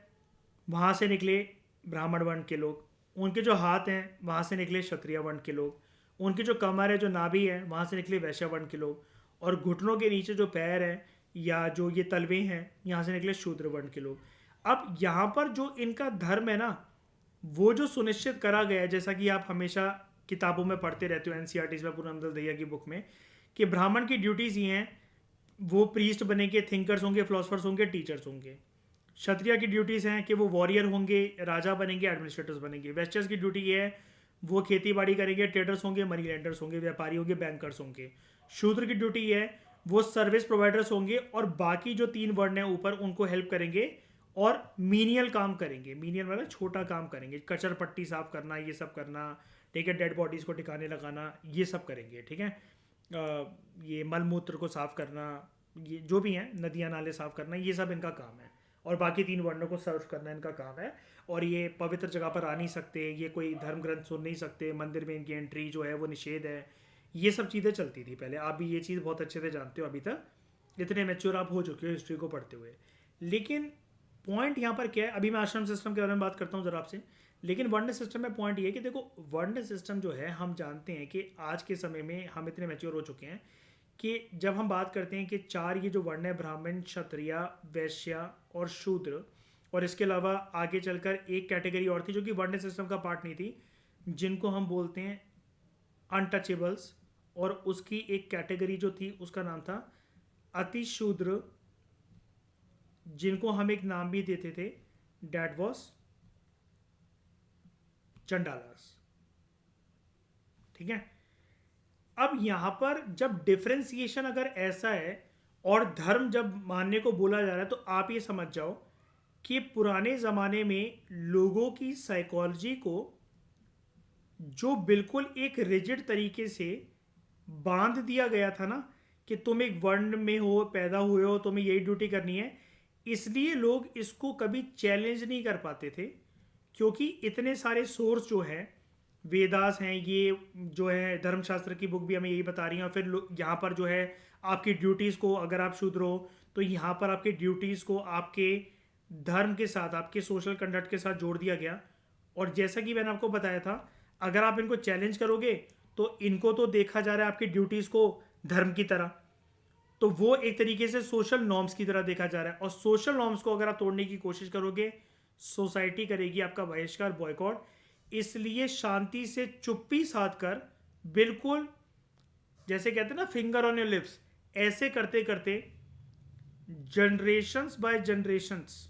वहाँ से निकले ब्राह्मण वर्ण के लोग, उनके जो हाथ हैं वहाँ से निकले क्षत्रिय वर्ण के लोग, उनकी जो कमर है, जो नाभि है, वहाँ से निकले वैश्य वर्ण के लोग, और घुटनों के नीचे जो पैर है या जो ये तलवे हैं यहाँ से निकले शूद्र वर्ण के लोग। अब यहाँ पर जो इनका धर्म है ना, वो जो सुनिश्चित करा गया है, जैसा कि आप हमेशा किताबों में पढ़ते रहते हो, एनसीईआरटी में, पूरनंदल दहिया की बुक में, कि ब्राह्मण की ड्यूटीज़ ये हैं, वो प्रीस्ट बनेंगे, थिंकर्स होंगे, फिलोसफर्स होंगे, टीचर्स होंगे। क्षत्रिय की ड्यूटीज़ हैं कि वो वॉरियर होंगे, राजा बनेंगे, एडमिनिस्ट्रेटर्स बनेंगे। वेस्टर्स की ड्यूटी ये है वो खेती बाड़ी करेंगे, ट्रेडर्स होंगे, मनी लेंडर्स होंगे, व्यापारी होंगे, बैंकर्स होंगे। शूद्र की ड्यूटी ये है वो सर्विस प्रोवाइडर्स होंगे और बाकी जो 3 वर्ण हैं ऊपर उनको हेल्प करेंगे और मीनियल काम करेंगे। मीनियल मतलब छोटा काम करेंगे, कचर पट्टी साफ करना, ये सब करना, ठीक है, डेड बॉडीज़ को ठिकाने लगाना, ये सब करेंगे, ठीक है। ये मलमूत्र को साफ करना, ये जो भी हैं, नदियाँ नाले साफ करना, ये सब इनका काम है। और बाकी 3 वर्णों को सर्व करना इनका काम है। और ये पवित्र जगह पर आ नहीं सकते, ये कोई धर्म ग्रंथ सुन नहीं सकते, मंदिर में इनकी एंट्री जो है वो निषेध है। ये सब चीज़ें चलती थी पहले। आप भी ये चीज़ बहुत अच्छे से जानते हो, अभी तक इतने मैच्योर आप हो चुके हो हिस्ट्री को पढ़ते हुए। लेकिन पॉइंट यहाँ पर क्या है, अभी मैं आश्रम सिस्टम के बारे में बात करता हूँ ज़रा आपसे। लेकिन वर्ण सिस्टम में पॉइंट ये है कि देखो, वर्ण सिस्टम जो है, हम जानते हैं कि आज के समय में हम इतने मैच्योर हो चुके हैं कि जब हम बात करते हैं कि 4 ये जो वर्ण है, ब्राह्मण, क्षत्रिय, वैश्य और शूद्र, और इसके अलावा आगे चलकर एक कैटेगरी और थी जो कि वर्ण सिस्टम का पार्ट नहीं थी, जिनको हम बोलते हैं अनटचेबल्स। और उसकी एक कैटेगरी जो थी उसका नाम था अतिशूद्र, जिनको हम एक नाम भी देते थे, डैट वॉज चंडालास, ठीक है। अब यहां पर जब डिफ्रेंसिएशन अगर ऐसा है और धर्म जब मानने को बोला जा रहा है, तो आप ये समझ जाओ कि पुराने ज़माने में लोगों की साइकोलॉजी को जो बिल्कुल एक रिजिड तरीके से बांध दिया गया था ना, कि तुम एक वर्ण में हो, पैदा हुए हो, तुम्हें यही ड्यूटी करनी है, इसलिए लोग इसको कभी चैलेंज नहीं कर पाते थे। क्योंकि इतने सारे सोर्स जो हैं, वेदास हैं, ये जो है धर्मशास्त्र की बुक भी हमें यही बता रही हैं। और फिर यहाँ पर जो है आपकी ड्यूटीज़ को, अगर आप शूद्र हो तो यहाँ पर आपकी ड्यूटीज़ को आपके धर्म के साथ, आपके सोशल कंडक्ट के साथ जोड़ दिया गया। और जैसा कि मैंने आपको बताया था, अगर आप इनको चैलेंज करोगे तो इनको तो देखा जा रहा है आपकी ड्यूटीज़ को धर्म की तरह, तो वो एक तरीके से सोशल नॉर्म्स की तरह देखा जा रहा है। और सोशल नॉर्म्स को अगर आप तोड़ने की कोशिश करोगे, सोसाइटी करेगी आपका बहिष्कार, बॉयकॉट। इसलिए शांति से चुप्पी साध कर, बिल्कुल जैसे कहते हैं ना, फिंगर ऑन योर लिप्स, ऐसे करते करते जनरेशंस बाय जनरेशंस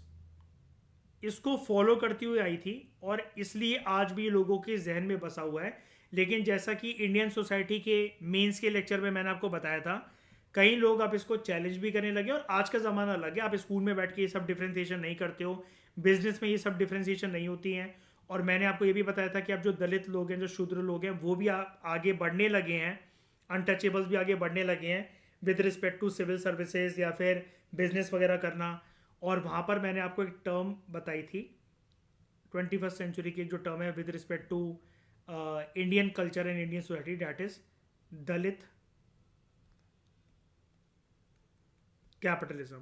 इसको फॉलो करती हुई आई थी। और इसलिए आज भी लोगों के जहन में बसा हुआ है। लेकिन जैसा कि इंडियन सोसाइटी के मेंस के लेक्चर में मैंने आपको बताया था, कई लोग अब इसको चैलेंज भी करने लगे। और आज का ज़माना अलग है, आप स्कूल में बैठ के ये सब डिफ्रेंसिएशन नहीं करते हो, बिजनेस में ये सब डिफ्रेंसिएशन नहीं होती हैं। और मैंने आपको ये भी बताया था कि अब जो दलित लोग हैं, जो शूद्र लोग हैं, वो भी आगे बढ़ने लगे हैं, अनटचेबल्स भी आगे बढ़ने लगे हैं with respect to civil services या फिर बिजनेस वगैरह करना। और वहाँ पर मैंने आपको एक टर्म बताई थी 21st सेंचुरी की, एक जो टर्म है with respect to Indian culture and Indian society, that is Dalit capitalism.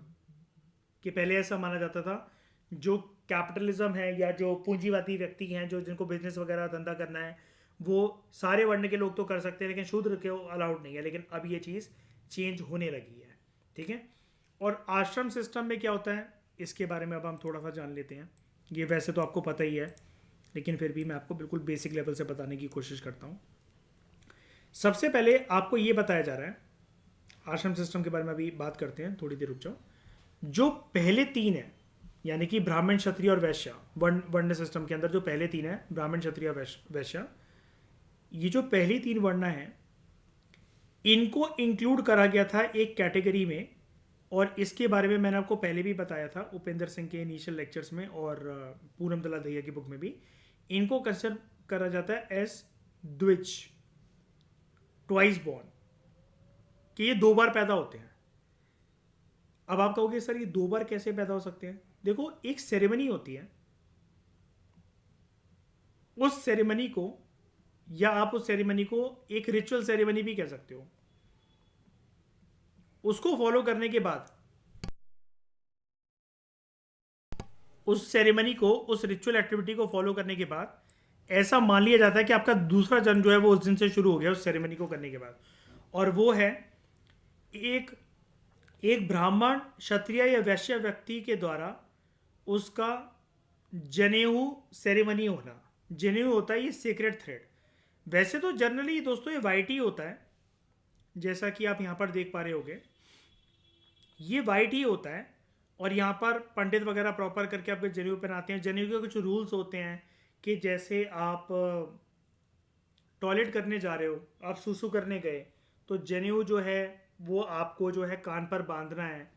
कि पहले ऐसा माना जाता था जो कैपिटलिज्म है या जो पूंजीवादी व्यक्ति हैं, जो जिनको बिजनेस वगैरह धंधा करना है, वो सारे वर्ण के लोग तो कर सकते हैं, लेकिन शूद्र के अलाउड नहीं है। लेकिन अब ये चीज़ चेंज होने लगी है, ठीक है। और आश्रम सिस्टम में क्या होता है, इसके बारे में अब हम थोड़ा सा जान लेते हैं। ये वैसे तो आपको पता ही है, लेकिन फिर भी मैं आपको बिल्कुल बेसिक लेवल से बताने की कोशिश करता हूँ। सबसे पहले आपको ये बताया जा रहा है, आश्रम सिस्टम के बारे में अभी बात करते हैं, थोड़ी देर रुक जाओ। जो पहले 3 हैं, यानी कि ब्राह्मण, क्षत्रिय और वैश्य, वर्ण सिस्टम के अंदर जो पहले 3 हैं, ब्राह्मण, क्षत्रिय, वैश्य, ये जो पहली 3 वर्ण हैं, इनको इंक्लूड करा गया था एक कैटेगरी में। और इसके बारे में मैंने आपको पहले भी बताया था उपेंद्र सिंह के इनिशियल लेक्चर्स में, और पूनम दलाल दहिया की बुक में भी। इनको कंसिडर करा जाता है एज द्विज, ट्वाइस बॉर्न, कि ये 2 बार पैदा होते हैं। अब आप कहोगे सर ये 2 बार कैसे पैदा हो सकते हैं? देखो, एक सेरेमनी होती है, उस सेरेमनी को, या आप उस सेरेमनी को एक रिचुअल सेरेमनी भी कह सकते हो, उसको फॉलो करने के बाद, उस सेरेमनी को, उस रिचुअल एक्टिविटी को फॉलो करने के बाद ऐसा मान लिया जाता है कि आपका दूसरा जन्म जो है वो उस दिन से शुरू हो गया, उस सेरेमनी को करने के बाद। और वो है एक ब्राह्मण, क्षत्रिय या वैश्य व्यक्ति के द्वारा उसका जनेऊ सेरेमनी होना। जनेऊ होता है ये सीक्रेट थ्रेड। वैसे तो जनरली दोस्तों ये वाइट ही होता है, जैसा कि आप यहाँ पर देख पा रहे होगे। ये वाइट ही होता है। और यहाँ पर पंडित वगैरह प्रॉपर करके आपके जनेऊ पहनाते हैं। जनेऊ के कुछ रूल्स होते हैं कि जैसे आप टॉयलेट करने जा रहे हो, आप सुसु करने गए, तो जनेऊ जो है वो आपको जो है कान पर बांधना है।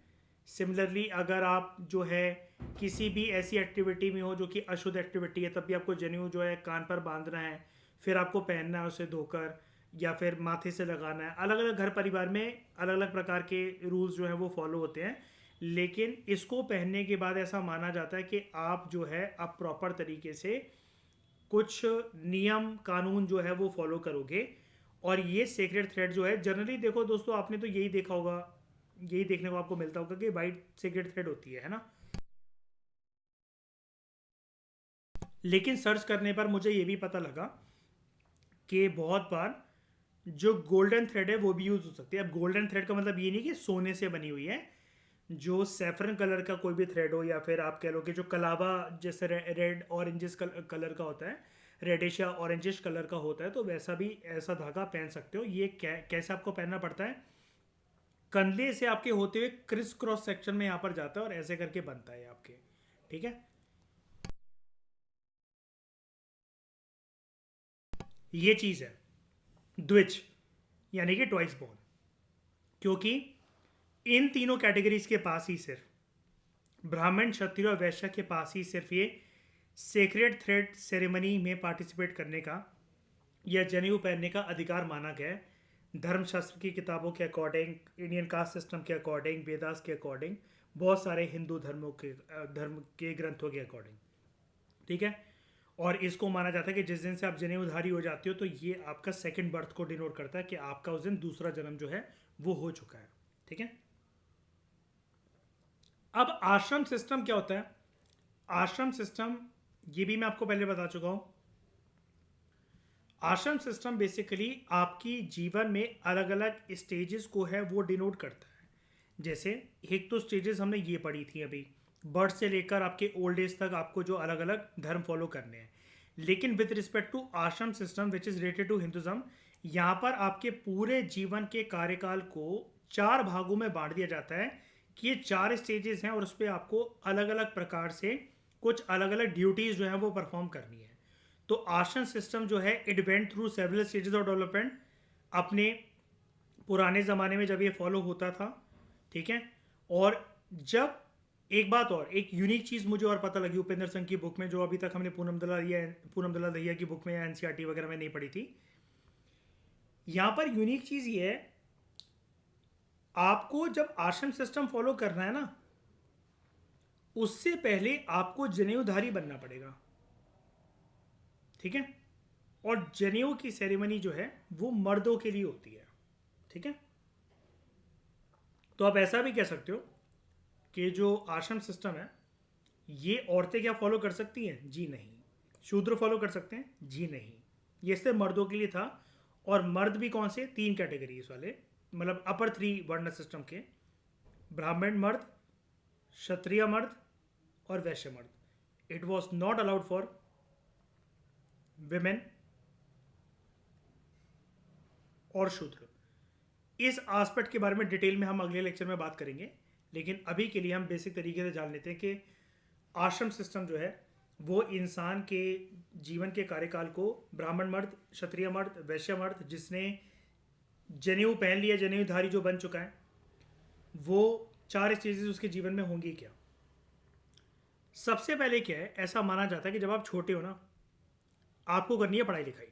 सिमिलरली अगर आप जो है किसी भी ऐसी एक्टिविटी में हो जो कि अशुद्ध एक्टिविटी है, तब भी आपको जनेऊ जो है कान पर बांधना है, फिर आपको पहनना है उसे धोकर, या फिर माथे से लगाना है। अलग अलग घर परिवार में अलग अलग प्रकार के रूल्स जो है वो फॉलो होते हैं। लेकिन इसको पहनने के बाद ऐसा माना जाता है कि आप जो है आप प्रॉपर तरीके से कुछ नियम कानून जो है वो फॉलो करोगे। और ये सेक्रेट थ्रेड जो है, जनरली देखो दोस्तों, आपने तो यही देखा होगा, यही देखने को आपको मिलता होगा कि वाइट सेक्रेट थ्रेड होती है ना। लेकिन सर्च करने पर मुझे ये भी पता लगा कि बहुत बार जो गोल्डन थ्रेड है वो भी यूज़ हो सकती है। अब गोल्डन थ्रेड का मतलब ये नहीं कि सोने से बनी हुई है। जो सैफरन कलर का कोई भी थ्रेड हो, या फिर आप कह लो कि जो कलावा जैसे रेड ऑरेंजिस कलर का होता है, रेडिश या ऑरेंजिश कलर का होता है, तो वैसा भी ऐसा धागा पहन सकते हो। ये कैसे आपको पहनना पड़ता है, कंधे से आपके होते हुए क्रिस क्रॉस सेक्शन में यहाँ पर जाता है और ऐसे करके बनता है आपके। ठीक है, ये चीज़ है द्विज, यानी कि ट्वाइस बॉर्न। क्योंकि इन तीनों कैटेगरीज के पास ही सिर्फ ब्राह्मण, क्षत्रिय और वैश्य के पास ही सिर्फ ये सेक्रेट थ्रेड सेरेमनी में पार्टिसिपेट करने का या जनेऊ पहनने का अधिकार माना गया है। धर्मशास्त्र की किताबों के अकॉर्डिंग, इंडियन कास्ट सिस्टम के अकॉर्डिंग, वेदास के अकॉर्डिंग, बहुत सारे हिंदू धर्म के ग्रंथों के अकॉर्डिंग। ठीक है, और इसको माना जाता है कि जिस दिन से आप जनेऊधारी हो जाते हो, तो ये आपका सेकंड बर्थ को डिनोट करता है कि आपका उस दिन दूसरा जन्म जो है वो हो चुका है। ठीक है, अब आश्रम सिस्टम क्या होता है? आश्रम सिस्टम, ये भी मैं आपको पहले बता चुका हूं। आश्रम सिस्टम बेसिकली आपकी जीवन में अलग अलग स्टेजेस को है वो डिनोट करता है। जैसे एक तो स्टेजेस हमने ये पढ़ी थी अभी, बर्थ से लेकर आपके ओल्ड एज तक आपको जो अलग अलग धर्म फॉलो करने हैं। लेकिन with respect to ashram system which is related to Hinduism, यहाँ पर आपके पूरे जीवन के कार्यकाल को 4 भागों में बांट दिया जाता है कि ये 4 स्टेजेस हैं और उस पर आपको अलग अलग प्रकार से कुछ अलग अलग ड्यूटीज जो है वो परफॉर्म करनी है। तो आश्रम सिस्टम जो है it went through several stages of development अपने पुराने ज़माने में जब ये फॉलो होता था। ठीक है, और जब एक बात और, एक यूनिक चीज़ मुझे और पता लगी उपेंद्र सिंह की बुक में, जो अभी तक हमने पूनम दला दहिया की बुक में या एनसीईआरटी वगैरह में नहीं पढ़ी थी। यहाँ पर यूनिक चीज़ ये है, आपको जब आश्रम सिस्टम फॉलो करना है ना, उससे पहले आपको जनेऊधारी बनना पड़ेगा। ठीक है, और जनेऊ की सेरेमनी जो है वो मर्दों के लिए होती है। ठीक है, तो आप ऐसा भी कह सकते हो कि जो आश्रम सिस्टम है, ये औरतें क्या फॉलो कर सकती हैं? जी नहीं। शूद्र फॉलो कर सकते हैं? जी नहीं। ये सिर्फ मर्दों के लिए था। और मर्द भी कौन से? 3 कैटेगरीज वाले, मतलब अपर 3 वर्ण सिस्टम के, ब्राह्मण मर्द, क्षत्रिय मर्द और वैश्य मर्द। It was not allowed for women और शूद्र। इस एस्पेक्ट के बारे में डिटेल में हम अगले लेक्चर में बात करेंगे, लेकिन अभी के लिए हम बेसिक तरीके से जान लेते हैं कि आश्रम सिस्टम जो है वो इंसान के जीवन के कार्यकाल को ब्राह्मण मर्द, क्षत्रिय मर्द, वैश्य मर्द, जिसने जनेऊ पहन लिया, जनेऊधारी जो बन चुका है, वो 4 स्टेजेस उसके जीवन में होंगी क्या। सबसे पहले क्या है, ऐसा माना जाता है कि जब आप छोटे हो ना, आपको करनी है पढ़ाई लिखाई।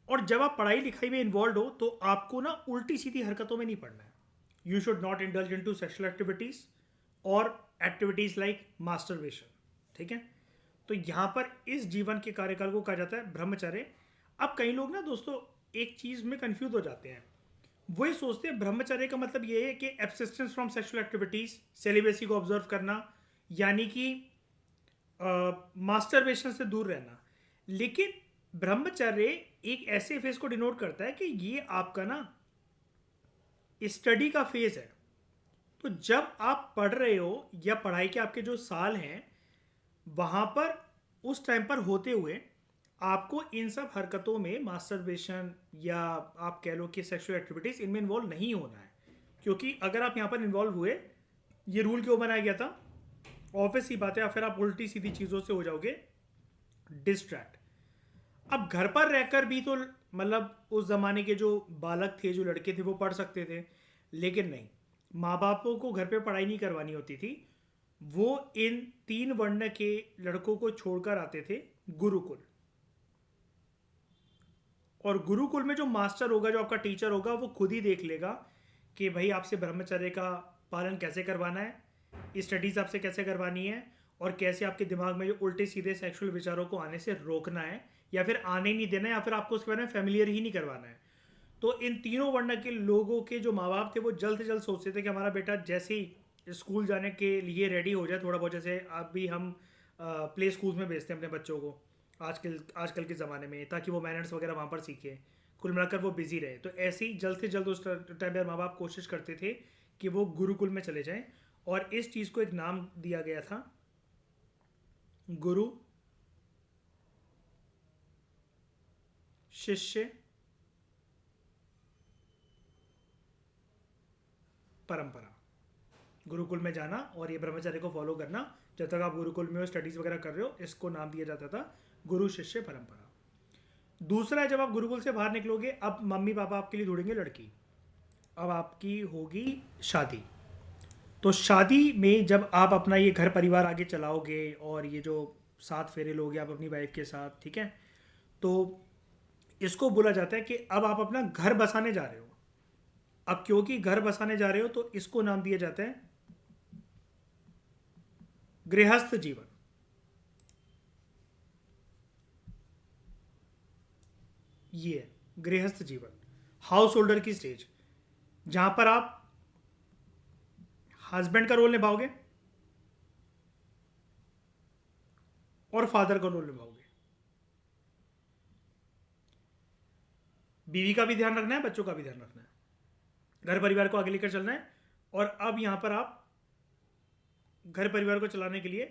और जब आप पढ़ाई लिखाई में इन्वॉल्व हो, तो आपको ना उल्टी सीधी हरकतों में नहीं पड़ना है। You should not indulge in to sexual activities और एक्टिविटीज लाइक मास्टरबेशन। ठीक है, तो यहां पर इस जीवन के कार्यकाल को कहा जाता है ब्रह्मचर्य। अब कई लोग ना दोस्तों एक चीज में कंफ्यूज हो जाते हैं, वो ये सोचते हैं ब्रह्मचर्य का मतलब ये है कि एब्सिस्टेंस फ्रॉम सेक्सुअल एक्टिविटीज, सेलिबेसी को ऑब्जर्व करना, यानी कि मास्टरबेशन से दूर रहना। लेकिन ब्रह्मचर्य एक ऐसे फेज को डिनोट करता है कि ये आपका ना स्टडी का फेज है। तो जब आप पढ़ रहे हो या पढ़ाई के आपके जो साल हैं, वहां पर उस टाइम पर होते हुए आपको इन सब हरकतों में, मास्टरबेशन या आप कह लो कि सेक्सुअल एक्टिविटीज, इनमें इन्वॉल्व नहीं होना है। क्योंकि अगर आप यहाँ पर इन्वॉल्व हुए, ये रूल क्यों बनाया गया था, ऑब्वियस ही बात है, फिर आप उल्टी सीधी चीज़ों से हो जाओगे डिस्ट्रैक्ट। अब घर पर रहकर भी तो मतलब उस ज़माने के जो बालक थे, जो लड़के थे, वो पढ़ सकते थे, लेकिन नहीं, माँ बापों को घर पे पढ़ाई नहीं करवानी होती थी। वो इन 3 वर्ण के लड़कों को छोड़कर आते थे गुरुकुल। और गुरुकुल में जो मास्टर होगा, जो आपका टीचर होगा, वो खुद ही देख लेगा कि भाई आपसे ब्रह्मचर्य का पालन कैसे करवाना है, स्टडीज़ आपसे कैसे करवानी है, और कैसे आपके दिमाग में जो उल्टे सीधे सेक्सुअल विचारों को आने से रोकना है, या फिर आने नहीं देना है, या फिर आपको उसके बारे में फैमिलियर ही नहीं करवाना है। तो इन तीनों वर्ण के लोगों के जो माँ बाप थे, वो जल्द से जल्द सोचते थे कि हमारा बेटा जैसे ही स्कूल जाने के लिए रेडी हो जाए थोड़ा बहुत, जैसे अब भी हम प्ले स्कूल्स में भेजते हैं अपने बच्चों को आजकल के ज़माने में, ताकि वो मैनर्स वगैरह वहाँ पर सीखे, कुल मिलाकर वो बिजी रहे। तो ऐसे ही जल्द से जल्द उस टाइम पर माँ बाप कोशिश करते थे कि वो गुरुकुल में चले जाएं, और इस चीज़ को एक नाम दिया गया था, गुरु शिष्य परंपरा। गुरुकुल में जाना और ये ब्रह्मचर्य को फॉलो करना, जब तक आप गुरुकुल में हो, स्टडीज वगैरह कर रहे हो, इसको नाम दिया जाता था गुरु शिष्य परंपरा। दूसरा है, जब आप गुरुकुल से बाहर निकलोगे, अब मम्मी पापा आपके लिए ढूंढेंगे लड़की, अब आपकी होगी शादी। तो शादी में जब आप अपना ये घर परिवार आगे चलाओगे, और ये जो 7 फेरे लोगे आप अपनी वाइफ के साथ, ठीक है, तो इसको बोला जाता है कि अब आप अपना घर बसाने जा रहे हो। अब क्योंकि घर बसाने जा रहे हो, तो इसको नाम दिया जाता है गृहस्थ जीवन। ये है गृहस्थ जीवन, हाउस होल्डर की स्टेज, जहां पर आप हस्बैंड का रोल निभाओगे और फादर का रोल निभाओगे। बीवी का भी ध्यान रखना है, बच्चों का भी ध्यान रखना है, घर परिवार को आगे लेकर चलना है। और अब यहां पर आप घर परिवार को चलाने के लिए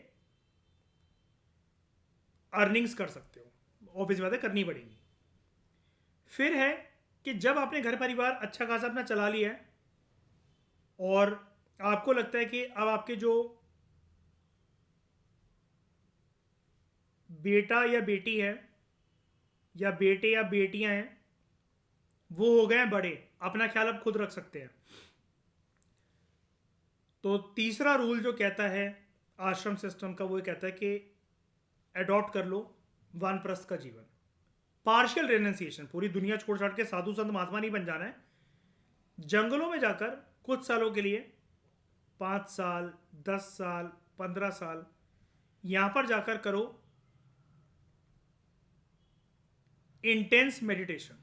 अर्निंग्स कर सकते हो, ऑफिस बातें करनी पड़ेगी। फिर है कि जब आपने घर परिवार अच्छा खासा अपना चला लिया है, और आपको लगता है कि अब आपके जो बेटा या बेटी है, या बेटे या बेटियां हैं, वो हो गए हैं बड़े, अपना ख्याल अब खुद रख सकते हैं, तो तीसरा रूल जो कहता है आश्रम सिस्टम का, वो कहता है कि अडॉप्ट कर लो वानप्रस्थ का जीवन, पार्शियल रेनेंसिएशन। पूरी दुनिया छोड़ छाड़ के साधु संत महात्मा नहीं बन जाना है, जंगलों में जाकर कुछ सालों के लिए, 5 साल, 10 साल, 15 साल, यहां पर जाकर करो इंटेंस मेडिटेशन।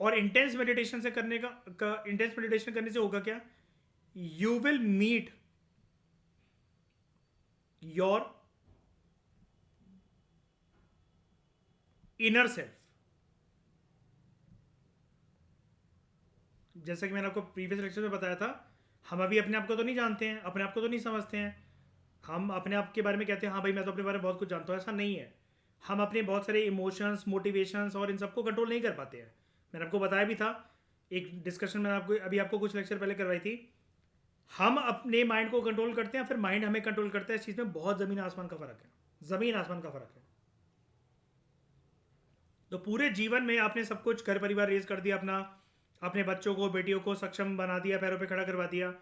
और इंटेंस मेडिटेशन से करने का इंटेंस मेडिटेशन करने से होगा क्या, you will meet your inner self. जैसा कि मैंने आपको प्रीवियस लेक्चर में बताया था, हम अभी अपने आप को तो नहीं जानते हैं, अपने आप को तो नहीं समझते हैं। हम अपने आप के बारे में कहते हैं हाँ भाई मैं तो अपने बारे में बहुत कुछ जानता हूँ, ऐसा नहीं है। हम अपने बहुत सारे इमोशंस, मोटिवेशंस और इन सबको कंट्रोल नहीं कर पाते हैं। मैंने आपको बताया भी था, एक डिस्कशन मैंने आपको कुछ लेक्चर पहले करवाई थी। हम अपने माइंड को कंट्रोल करते हैं, फिर माइंड हमें कंट्रोल करता है। इस चीज़ में बहुत ज़मीन आसमान का फ़र्क है, ज़मीन आसमान का फ़र्क है। तो पूरे जीवन में आपने सब कुछ घर परिवार रेज कर दिया, अपने बच्चों को, बेटियों को सक्षम बना दिया, पैरों पे खड़ा करवा दिया।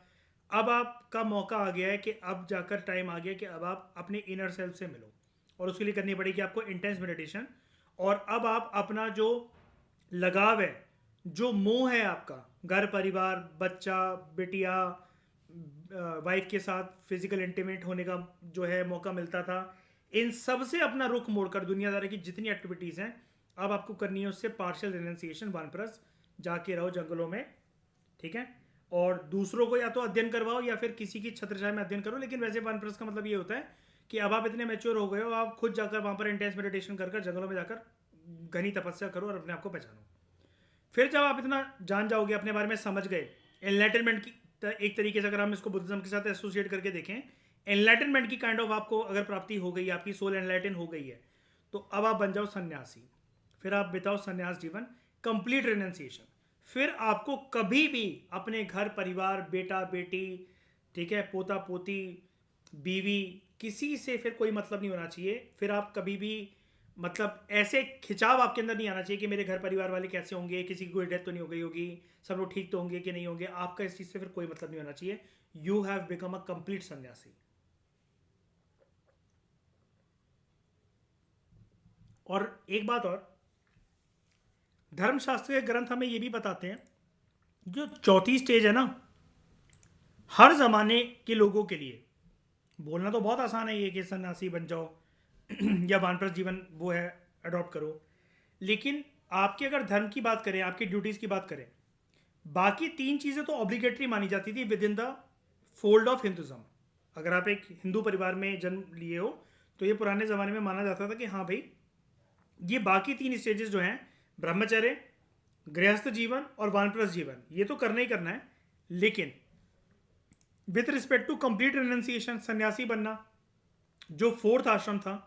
अब आपका मौका आ गया है कि अब जाकर टाइम आ गया कि अब आप अपने इनर सेल्फ से मिलो, और उसके लिए करनी पड़ेगी आपको इंटेंस मेडिटेशन। और अब आप अपना जो लगाव है, जो मोह है आपका, घर परिवार, बच्चा, बेटिया, वाइफ के साथ फिजिकल इंटीमेट होने का जो है मौका मिलता था, इन सब से अपना रुख मोड़कर दुनियादारी की जितनी एक्टिविटीज़ हैं अब आपको करनी है उससे पार्शियल रिनंसिएशन, वानप्रस्थ। जाके रहो जंगलों में, ठीक है, और दूसरों को या तो अध्ययन करवाओ या फिर किसी की छत्रछाया में अध्ययन करो। लेकिन वैसे वानप्रस्थ का मतलब ये होता है कि अब आप इतने मैच्योर हो गए हो, आप खुद जाकर वहाँ पर इंटेंस मेडिटेशन कर जंगलों में जाकर घनी तपस्या करो और अपने आप को पहचानो। फिर जब आप इतना जान जाओगे, अपने बारे में समझ गए, एनलाइटनमेंट की एक तरीके से अगर हम इसको बुद्धिज्म के साथ एसोसिएट करके देखें, एनलाइटनमेंट की काइंड ऑफ आपको अगर प्राप्ति हो गई, आपकी सोल एनलाइटन हो गई है, तो अब आप बन जाओ सन्यासी। फिर आप बिताओ सन्यास जीवन, कंप्लीट रेनन्सिएशन। फिर आपको कभी भी अपने घर परिवार, बेटा बेटी, ठीक है, पोता पोती, बीवी, किसी से फिर कोई मतलब नहीं होना चाहिए। फिर आप कभी भी मतलब ऐसे खिंचाव आपके अंदर नहीं आना चाहिए कि मेरे घर परिवार वाले कैसे होंगे, किसी की कोई डेथ तो नहीं हो गई होगी, सब लोग ठीक तो होंगे कि नहीं होंगे। आपका इस चीज़ से फिर कोई मतलब नहीं होना चाहिए। You have become a complete सन्यासी। और एक बात और, धर्मशास्त्र के ग्रंथ हमें ये भी बताते हैं, जो चौथी स्टेज है ना, हर जमाने के लोगों के लिए, बोलना तो बहुत आसान है ये कि सन्यासी बन जाओ या वानप्रस्थ जीवन वो है अडॉप्ट करो, लेकिन आपके अगर धर्म की बात करें, आपकी ड्यूटीज़ की बात करें, बाकी तीन चीज़ें तो ऑब्लिगेटरी मानी जाती थी with in the fold of Hinduism. अगर आप एक हिंदू परिवार में जन्म लिए हो तो ये पुराने ज़माने में माना जाता था कि हाँ भाई, ये बाकी तीन स्टेजेस जो हैं, ब्रह्मचर्य, गृहस्थ जीवन और वानप्रस्थ जीवन, ये तो करना ही करना है। लेकिन with respect to complete renunciation, सन्यासी बनना, जो फोर्थ आश्रम था,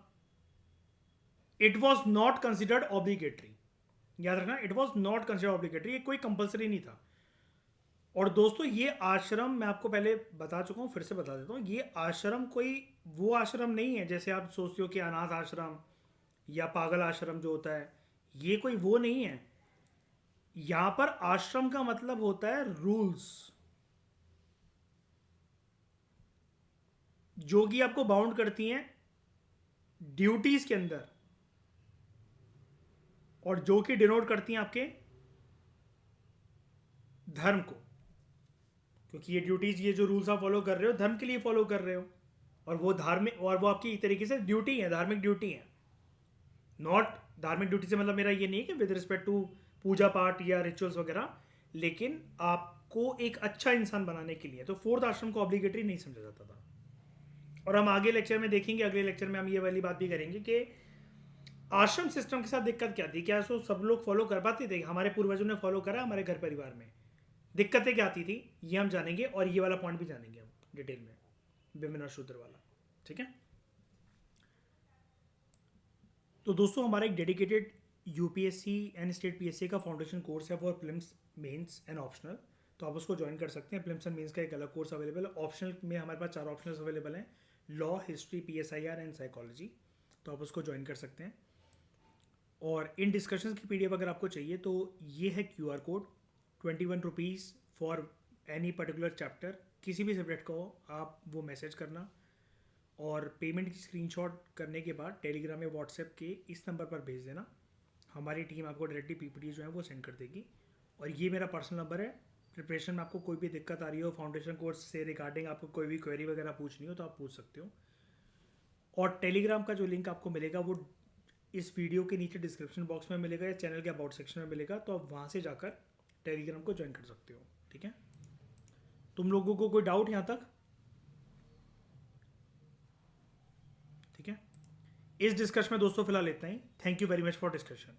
it was not considered obligatory. याद रखना, it was not considered obligatory, ये कोई कंपलसरी नहीं था। और दोस्तों ये आश्रम मैं आपको पहले बता चुका हूँ, फिर से बता देता हूँ, ये आश्रम कोई वो आश्रम नहीं है जैसे आप सोचते हो कि अनाथ आश्रम या पागल आश्रम जो होता है, ये कोई वो नहीं है। यहां पर आश्रम का मतलब होता है रूल्स, जो कि आपको बाउंड करती हैं ड्यूटीज के अंदर, और जो कि डिनोट करती हैं आपके धर्म को। क्योंकि ये ड्यूटीज, ये जो रूल्स आप फॉलो कर रहे हो, धर्म के लिए फॉलो कर रहे हो, और वो धार्मिक, और वो आपकी एक तरीके से ड्यूटी है, धार्मिक ड्यूटी है। नॉट, धार्मिक ड्यूटी से मतलब मेरा ये नहीं है कि विद रिस्पेक्ट टू पूजा पाठ या रिचुअल्स वगैरह, लेकिन आपको एक अच्छा इंसान बनाने के लिए। तो फोर्थ आश्रम को ऑब्लिगेटरी नहीं समझा जाता था। और हम आगे लेक्चर में देखेंगे, अगले लेक्चर में हम ये वाली बात भी करेंगे कि आश्रम सिस्टम के साथ दिक्कत क्या थी, क्या सो सब लोग फॉलो कर पाते थे, हमारे पूर्वजों ने फॉलो करा हमारे घर परिवार में, दिक्कतें क्या आती थी, ये हम जानेंगे। और ये वाला पॉइंट भी जानेंगे हम डिटेल में, विमेन और शूद्र वाला, ठीक है। तो दोस्तों हमारा एक dedicated UPSC and state PSC का फाउंडेशन कोर्स है for prelims, mains and optional, तो आप उसको ज्वाइन कर सकते हैं। प्रीलिम्स एंड मेंस का एक अलग कोर्स अवेलेबल है। ऑप्शनल में हमारे पास 4 ऑप्शनल्स अवेलेबल हैं, law, history, PSIR and psychology, तो आप उसको ज्वाइन कर सकते हैं। और इन डिस्कशंस की पीडीएफ अगर आपको चाहिए तो ये है QR code, 21 rupees for any particular chapter, किसी भी सब्जेक्ट का हो, आप वो मैसेज करना, और पेमेंट की स्क्रीनशॉट करने के बाद टेलीग्राम या व्हाट्सएप के इस नंबर पर भेज देना। हमारी टीम आपको डायरेक्टली पीपीटी जो है वो सेंड कर देगी। और ये मेरा पर्सनल नंबर है। प्रिपरेशन में आपको कोई भी दिक्कत आ रही हो, फाउंडेशन कोर्स से रिगार्डिंग आपको कोई भी क्वेरी वगैरह पूछनी हो तो आप पूछ सकते हो। और टेलीग्राम का जो लिंक आपको मिलेगा वो इस वीडियो के नीचे डिस्क्रिप्शन बॉक्स में मिलेगा या चैनल के अबाउट सेक्शन में मिलेगा, तो आप वहाँ से जाकर टेलीग्राम को ज्वाइन कर सकते हो, ठीक है। तुम लोगों को कोई डाउट यहाँ तक? ठीक है, इस डिस्कशन में दोस्तों फिलहाल इतना ही। Thank you very much for discussion.